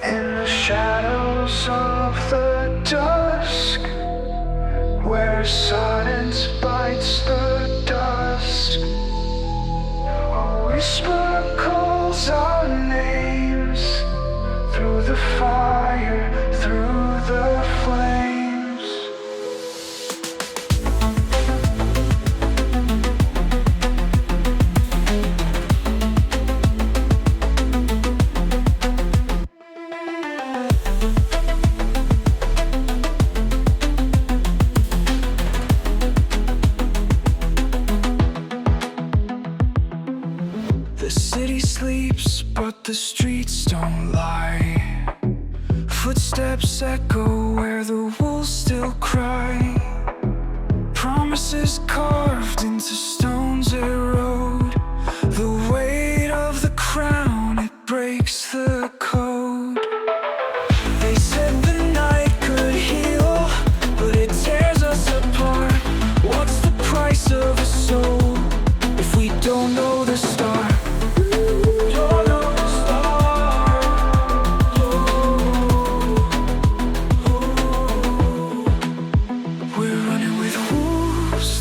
In the shadows of the dusk, where silence bites the dust, a whisper calls our names through the fire, through the flames. The city sleeps, but the streets don't lie. Footsteps echo where the wolves still cry. Promises carved into stones erode. The weight of the crown, it breaks the code. They said the night could heal, but it tears us apart. What's the price of a soul if we don't know the start?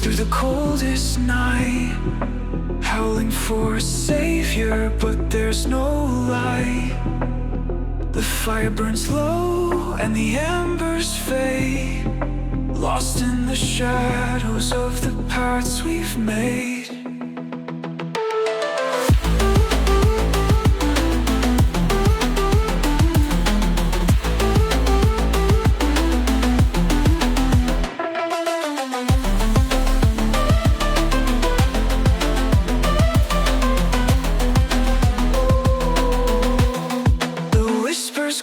Through the coldest night, howling for a savior, but there's no light. The fire burns low and the embers fade, lost in the shadows of the paths we've made.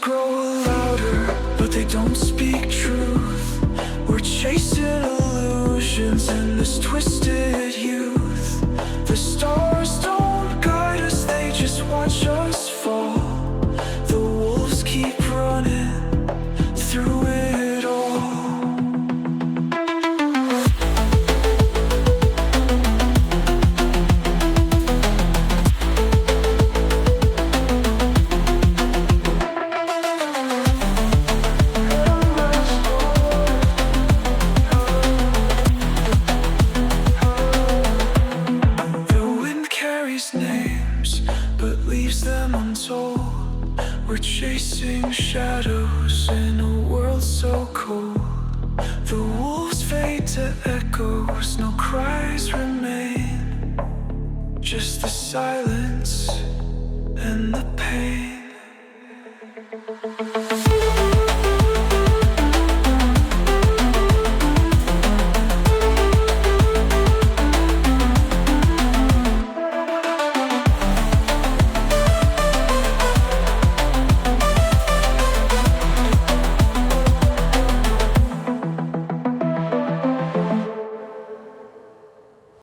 Grow louder, but they don't speak truth. We're chasing illusions in this twisted youth. The stars don't guide us, they just watch us fall. The wolves keep running through it all. Names, but leaves them untold. We're chasing shadows in a world so cold. The wolves fade to echoes, no cries remain, just the silence and the